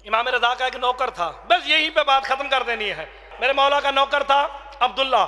امام رضا کا ایک نوکر تھا، بس یہیں پہ بات ختم کر دینی ہے۔ میرے مولا کا نوکر تھا عبداللہ،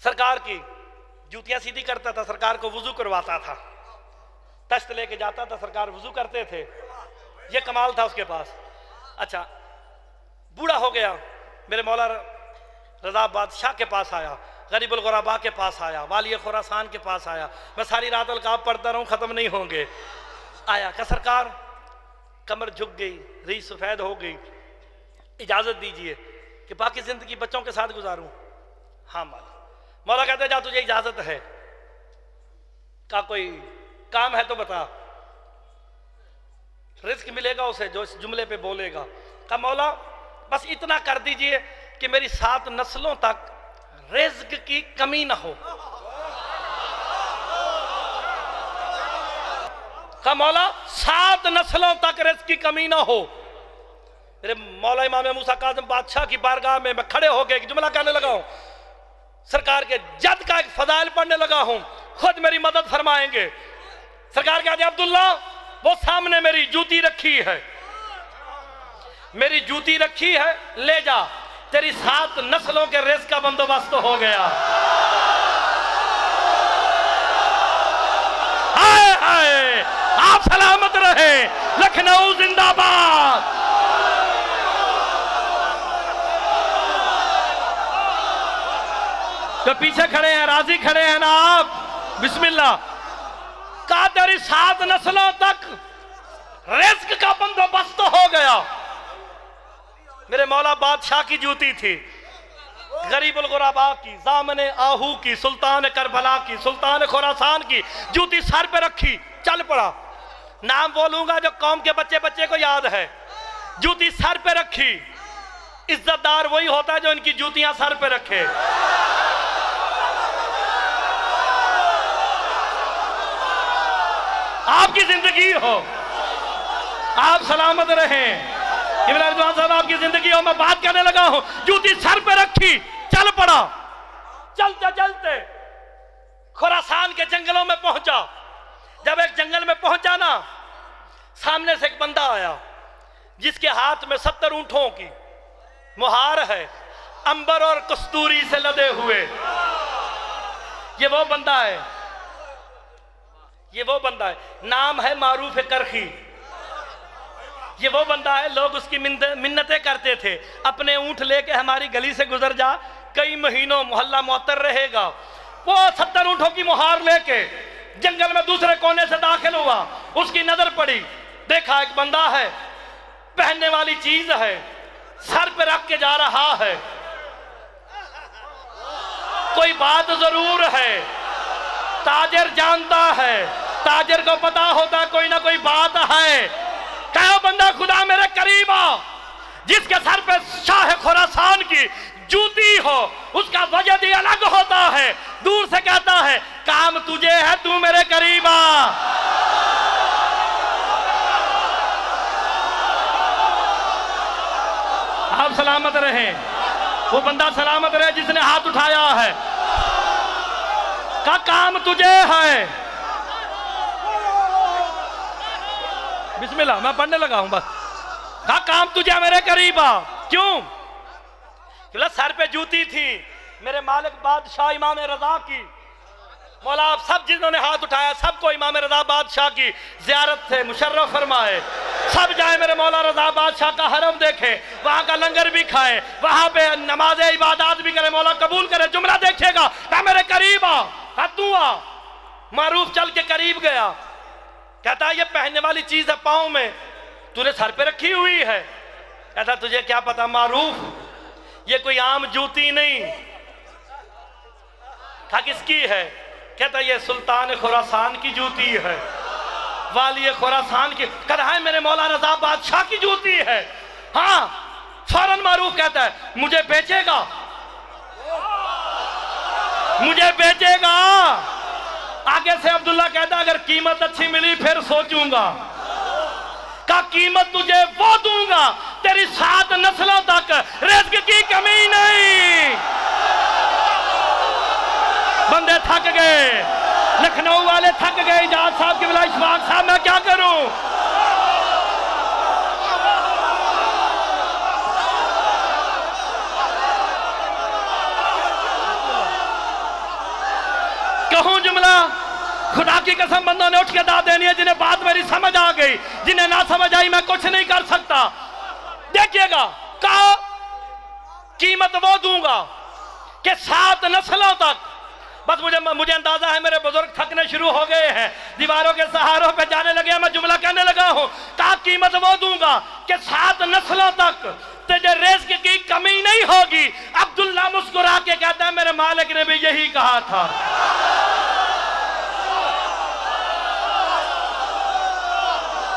سرکار کی جوتیاں سیدھی کرتا تھا، سرکار کو وضو کرواتا تھا، تشت لے کے جاتا تھا، سرکار وضو کرتے تھے، یہ کمال تھا اس کے پاس۔ اچھا بوڑھا ہو گیا، میرے مولا رضا بادشاہ کے پاس آیا، غریب الغرباء کے پاس آیا، والی خراسان کے پاس آیا، میں ساری رات القاب پڑھتا رہوں ختم نہیں ہوں گے۔ آیا کہ سرکار کمر جھک گئی، ریش سفید ہو گئی، اجازت دیجئے کہ باقی زندگی بچوں کے ساتھ گزاروں۔ ہاں مولا کہتے جا تجھے اجازت ہے، کہا کوئی کام ہے تو بتا، رزق ملے گا اسے جو اس جملے پہ بولے گا۔ کہا مولا بس اتنا کر دیجئے کہ میری 7 نسلوں تک رزق کی کمی نہ ہو۔ کہا مولا 7 نسلوں تک رزق کی کمی نہ ہو۔ میرے مولا امام موسیٰ کاظم بادشاہ کی بارگاہ میں کھڑے ہو کے ایک جملہ کہنے لگا ہوں، سرکار کے جد کا ایک فضائل پڑھنے لگا ہوں، خود میری مدد فرمائیں گے۔ سرکار کہتے ہیں عبداللہ وہ سامنے میری جوتی رکھی ہے، میری جوتی رکھی ہے، لے جا، تیری 7 نسلوں کے رزق کا بندوبست ہو گیا۔ ہائے ہائے، آپ سلامت رہے، لکھنؤ زندہ باد۔ جو پیچھے کھڑے ہیں راضی کھڑے ہیں نا آپ، بسم اللہ۔ کہا تیری 7 نسلوں تک رزق کا بندوبست ہو گیا۔ میرے مولا بادشاہ کی جوتی تھی، غریب الغرباء کی، زامن آہو کی، سلطان کربلا کی، سلطان خراسان کی جوتی سر پہ رکھی، چل پڑا۔ نام بولوں گا جو قوم کے بچے بچے کو یاد ہے۔ جوتی سر پہ رکھی، عزت دار وہی ہوتا ہے جو ان کی جوتیاں سر پہ رکھے۔ آپ کی زندگی ہو، آپ سلامت رہیں۔ ابن رضوان صاحب آپ کی زندگی ہو، میں بات کرنے لگا ہوں، جوتی سر پہ رکھی، چل پڑا۔ چلتے چلتے خراسان کے جنگلوں میں پہنچا۔ جب ایک جنگل میں پہنچا نا، سامنے سے ایک بندہ آیا جس کے ہاتھ میں 70 اونٹوں کی مہار ہے، امبر اور کستوری سے لدے ہوئے۔ یہ وہ بندہ ہے، یہ وہ بندہ ہے، نام ہے معروف کرخی۔ یہ وہ بندہ ہے، لوگ اس کی منتیں کرتے تھے، اپنے اونٹ لے کے ہماری گلی سے گزر جا، کئی مہینوں محلہ معطر رہے گا۔ وہ 70 اونٹوں کی مہار لے کے جنگل میں دوسرے کونے سے داخل ہوا، اس کی نظر پڑی، دیکھا ایک بندہ ہے، پہننے والی چیز ہے، سر پہ رکھ کے جا رہا ہے، کوئی بات ضرور ہے، تاجر جانتا ہے، تاجر کو پتا ہوتا کوئی نہ کوئی بات ہے۔ کہا بندہ خدا میرے قریب آ، جس کے سر پہ شاہ خراسان کی جوتی ہو، اس کا وجد ہی الگ ہوتا ہے۔ دور سے کہتا ہے کام تجھے ہے، تو میرے قریب آ۔ آپ سلامت رہیں، وہ بندہ سلامت رہے جس نے ہاتھ اٹھایا ہے۔ کہا کام تجھے ہے، بسم اللہ، میں پڑھنے لگا ہوں بس۔ کہا کام تجھے میرے قریب آ۔ کیوں؟ کیونکہ سر پہ جوتی تھی میرے مالک بادشاہ امام رضا کی۔ مولا آپ سب جنہوں نے ہاتھ اٹھایا سب کو امام رضا بادشاہ کی زیارت سے مشرف فرمائے۔ سب جائیں میرے مولا رضا بادشاہ کا حرم دیکھیں، وہاں کا لنگر بھی کھائیں، وہاں پہ نماز عبادات بھی کریں، مولا قبول کرے۔ جملہ دیکھے گا، کہا میرے قریب آ، کہا تو آ۔ معروف چل کے قریب گیا، کہتا ہے یہ پہننے والی چیز ہے پاؤں میں، تو نے سر پہ رکھی ہوئی ہے۔ کہتا تجھے کیا پتا معروف، یہ کوئی عام جوتی نہیں۔ کہا کس کی ہے؟ کہتا یہ سلطان خراسان کی جوتی ہے، والی خراسان کی۔ کہتا ہے میرے مولا رضا بادشاہ کی جوتی ہے۔ ہاں، فوراً معروف کہتا ہے مجھے بیچے گا، مجھے بیچے گا۔ آگے سے عبداللہ کہتا اگر قیمت اچھی ملی پھر سوچوں گا۔ کہا قیمت تجھے وہ دوں گا، تیری 7 نسلوں تک رزق کی کمی نہیں۔ بندے تھک گئے، لکھنؤ والے تھک گئے، اجاز صاحب کی بلا اشفاق صاحب میں کیا کروں؟ کی قسم بندوں نے اٹھ کے داد دینی ہے جنہیں بات میری سمجھ آ گئی، جنہیں نہ سمجھ آئی میں کچھ نہیں کر سکتا۔ دیکھئے گا کہا قیمت وہ دوں گا کہ 7 نسلوں تک، بس مجھے اندازہ ہے میرے بزرگ تھکنے شروع ہو گئے ہیں، دیواروں کے سہاروں پہ جانے لگے ہیں، میں جملہ کہنے لگا ہوں۔ کہا قیمت وہ دوں گا کہ 7 نسلوں تک تجھے رزق کی کمی نہیں ہوگی۔ عبداللہ مسکرا کے کہتا ہے میرے مالک نے بھی یہی کہا تھا۔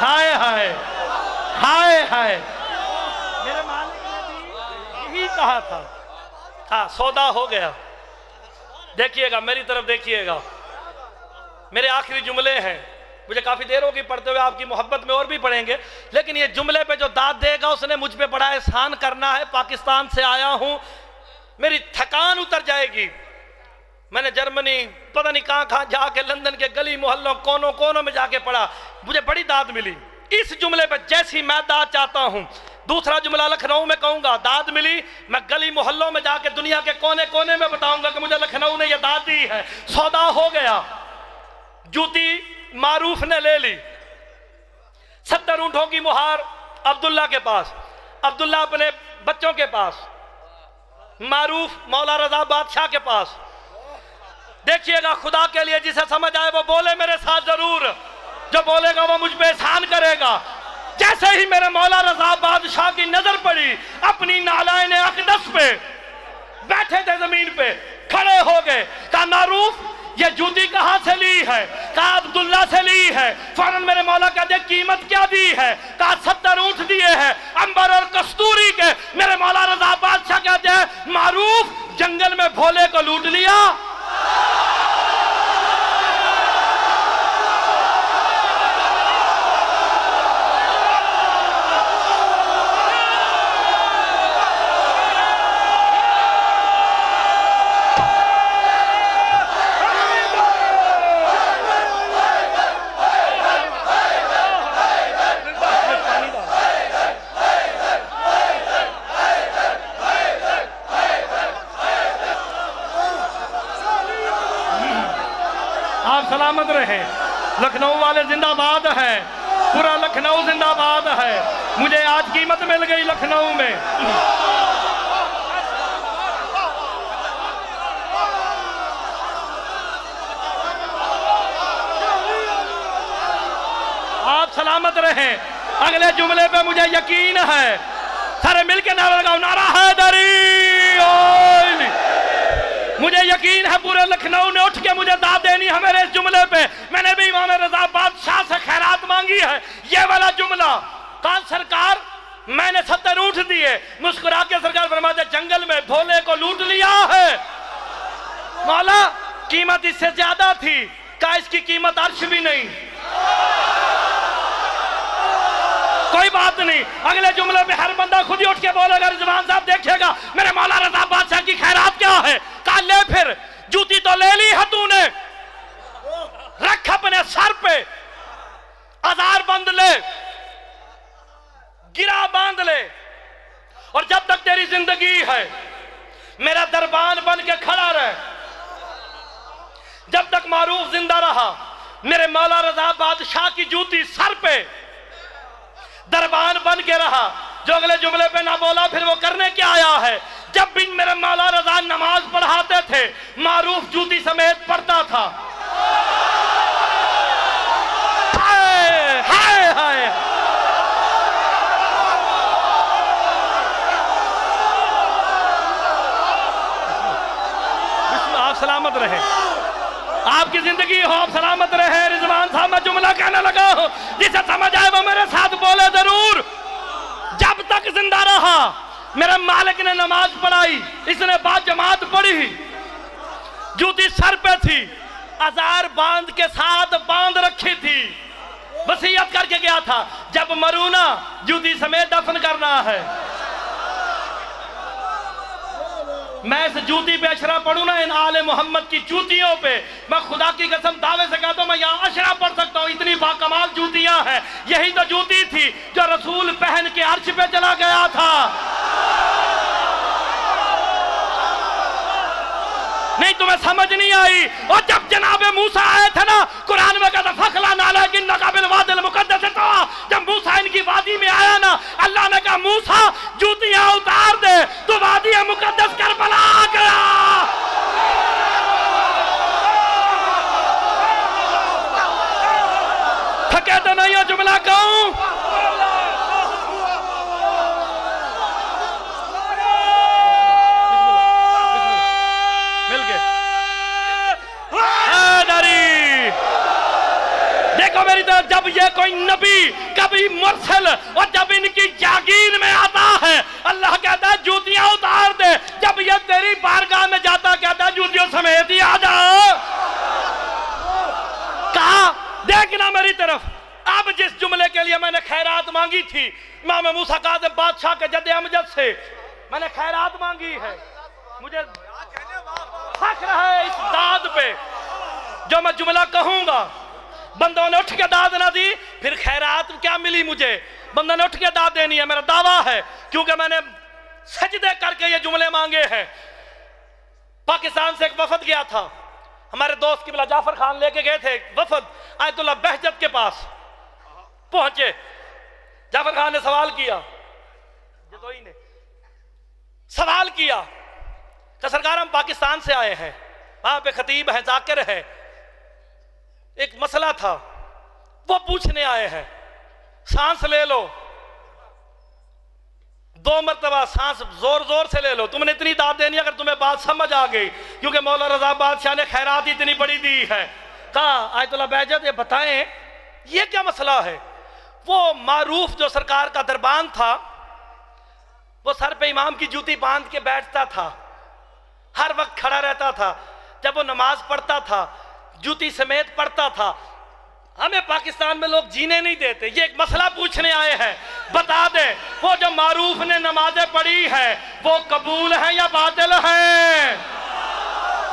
ہائے ہائے ہائے ہائے، میرے مالک نے بھی یہی کہا تھا۔ ہاں سودا ہو گیا۔ دیکھئے گا میری طرف دیکھئے گا، میرے آخری جملے ہیں، مجھے کافی دیر ہوگی پڑھتے ہوئے، آپ کی محبت میں اور بھی پڑھیں گے، لیکن یہ جملے پہ جو داد دے گا اس نے مجھ پہ بڑا احسان کرنا ہے۔ پاکستان سے آیا ہوں، میری تھکان اتر جائے گی۔ میں نے جرمنی پتہ نہیں کہاں جا کے، لندن کے گلی محلوں کونوں میں جا کے پڑھا، مجھے بڑی داد ملی۔ اس جملے پہ جیسی میں داد چاہتا ہوں، دوسرا جملہ لکھنؤ میں کہوں گا، داد ملی، میں گلی محلوں میں جا کے دنیا کے کونے میں بتاؤں گا کہ مجھے لکھنؤ نے یہ داد دی ہے۔ سودا ہو گیا، جوتی معروف نے لے لی، 70 اونٹوں کی مہار عبداللہ کے پاس، عبداللہ اپنے بچوں کے پاس، معروف مولا رضا بادشاہ کے پاس۔ دیکھئے گا خدا کے لیے جسے سمجھ آئے وہ بولے میرے ساتھ ضرور، جو بولے گا وہ مجھ پہ احسان کرے گا۔ جیسے ہی میرے مولا رضا بادشاہ کی نظر پڑی اپنی نالائن اقدس پہ، بیٹھے تھے زمین پہ، کھڑے ہو گئے، کہا معروف یہ جوتی کہاں سے لی ہے؟ کہا عبداللہ سے لی ہے۔ فوراً میرے مولا کہتے ہیں قیمت کیا دی ہے؟ کہا 70 اونٹ دیے ہیں عنبر اور کستوری کے۔ میرے مولا رضا بادشاہ کہتے ہیں معروف جنگل میں بھولے کو لوٹ لیا۔ سلامت رہے، لکھنؤ والے زندہ باد ہے، پورا لکھنؤ زندہ باد ہے۔ مجھے آج قیمت مل گئی لکھنؤ میں۔ آپ سلامت رہیں۔ اگلے جملے پہ مجھے یقین ہے، سارے مل کے نعرہ لگاؤ، نعرہ حیدری اوئل۔ مجھے یقین ہے پورے لکھنؤ نے اٹھ کے مجھے داد دینی ہے میرے اس جملے پہ۔ میں نے بھی امام رضا بادشاہ سے خیرات مانگی ہے، یہ والا جملہ۔ کہاں سرکار میں نے 70 اونٹ دیے، مسکرا کے سرکار فرماتے جنگل میں بھولے کو لوٹ لیا ہے۔ مولا قیمت اس سے زیادہ تھی، کہا اس کی قیمت عرش بھی نہیں۔ کوئی بات نہیں، اگلے جملے پہ ہر بندہ خود ہی اٹھ کے بولے گا، رضوان صاحب دیکھئے گا میرے مولا رضا بادشاہ کی خیرات کیا ہے۔ کہا لے پھر، جوتی تو لے لی ہے تو نے، رکھ اپنے سر پہ، ازار بند لے، گرا باندھ لے، اور جب تک تیری زندگی ہے میرا دربان بن کے کھڑا رہے۔ جب تک معروف زندہ رہا میرے مولا رضا بادشاہ کی جوتی سر پہ دربان بن کے رہا۔ جو اگلے جملے پہ نہ بولا پھر وہ کرنے کیا آیا ہے۔ جب بھی میرے مولا رضا نماز پڑھاتے تھے معروف جوتی سمیت پڑھتا تھا۔ ہائے ہائے ہائے، آپ سلامت رہے، آپ کی زندگی ہو، آپ سلامت رہے۔ رضوان صاحب میں جملہ کہنے لگا ہوں، جسے سمجھ آئے وہ میرے ساتھ بولے ضرور۔ جب تک زندہ رہا میرے مالک نے نماز پڑھائی، اس نے بعد جماعت پڑھی، جوتی سر پہ تھی، ازار باندھ کے ساتھ باندھ رکھی تھی، وصیت کر کے گیا تھا جب مرونا جوتی سمیت دفن کرنا ہے۔ میں اس جوتی پہ اشرا پڑھوں نا، ان آل محمد کی جوتیوں پہ، میں خدا کی قسم دعوے سے کہتا ہوں میں یہاں اشرا پڑھ سکتا ہوں، اتنی باکمال جوتیاں ہیں۔ یہی تو جوتی تھی جو رسول پہن کے عرش پہ چلا گیا تھا۔ نہیں تمہیں سمجھ نہیں آئی. اور جب جناب موسیٰ آئے تھے نا, قرآن میں کہتا فَخْلَعْ نَعْلَيْكَ إِنَّكَ بِالْوَادِ الْمُقَدَّسِ طُوًى. جب موسیٰ ان کی وادی میں آیا نا, اللہ نے کہا موسیٰ جوتیاں اتار دے, تو وادی مقدس کربلا آ گیا. تھکے تو نہیں ہو جملہ کہوں؟ مل گئے. دیکھو میری طرف, جب یہ کوئی نبی کبھی مرسل اور جب ان کی جاگیر میں آتا ہے, اللہ کہتا ہے جوتیاں اتار دے. جب یہ تیری بارگاہ میں جاتا کہتا ہے جوتیوں سمیت ہی آ جا. کہا دیکھنا میری طرف. اب جس جملے کے لیے میں نے خیرات مانگی تھی امام موسیٰ کاظم بادشاہ کے جد امجد سے, میں نے خیرات مانگی ہے. مجھے فخر ہے اس داد پہ جو میں جملہ کہوں گا. بندوں نے اٹھ کے داد نہ دی, پھر خیرات کیا ملی مجھے؟ بندوں نے اٹھ کے داد دینی ہے, میرا دعویٰ ہے, کیونکہ میں نے سجدے کر کے یہ جملے مانگے ہیں. پاکستان سے ایک وفد گیا تھا, ہمارے دوست قبلہ جعفر خان لے کے گئے تھے وفد آیت اللہ بہجت کے پاس. پہنچے, جعفر خان نے سوال کیا کہ سرکار ہم پاکستان سے آئے ہیں, وہاں پہ خطیب ہیں, ذاکر ہے, ایک مسئلہ تھا وہ پوچھنے آئے ہیں. سانس لے لو, 2 مرتبہ سانس زور زور سے لے لو. تم نے اتنی داد دینی اگر تمہیں بات سمجھ آ گئی, کیونکہ مولا رضا بادشاہ نے خیرات اتنی بڑی دی ہے. کہا آیت اللہ بہجت یہ بتائیں یہ کیا مسئلہ ہے؟ وہ معروف جو سرکار کا دربان تھا, وہ سر پہ امام کی جوتی باندھ کے بیٹھتا تھا, ہر وقت کھڑا رہتا تھا. جب وہ نماز پڑھتا تھا جوتی سمیت پڑھتا تھا. ہمیں پاکستان میں لوگ جینے نہیں دیتے. یہ ایک مسئلہ پوچھنے آئے ہیں, بتا دے وہ جو معروف نے نمازیں پڑھی ہیں وہ قبول ہیں یا باطل ہیں؟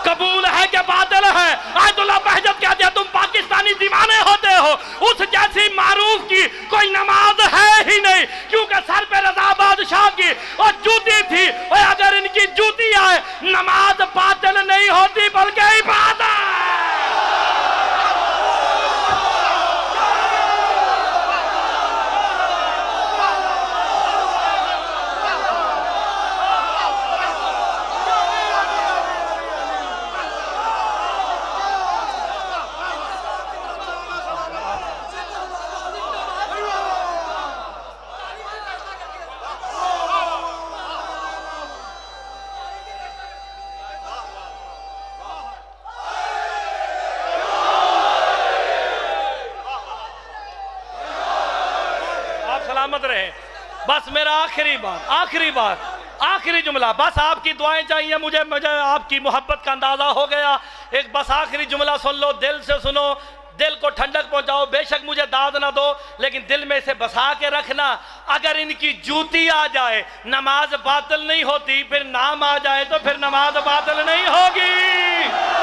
قبول ہے کہ باطل ہے؟ آیت اللہ بہجت کہتے ہیں تم پاکستانی دیوانے ہوتے ہو, اس جیسی معروف کی کوئی نماز ہے ہی نہیں, کیونکہ سر پہ رضا بادشاہ کی اور جوتی تھی. اور اگر ان کی جوتی آئے نماز باطل نہیں ہوتی بلکہ عبادت. سلامت رہے. بس میرا آخری جملہ, بس آپ کی دعائیں چاہیے مجھے آپ کی محبت کا اندازہ ہو گیا. ایک بس آخری جملہ سن لو, دل سے سنو, دل کو ٹھنڈک پہنچاؤ. بے شک مجھے داد نہ دو, لیکن دل میں اسے بسا کے رکھنا. اگر ان کی جوتی آ جائے نماز باطل نہیں ہوتی, پھر نام آ جائے تو پھر نماز باطل نہیں ہوگی.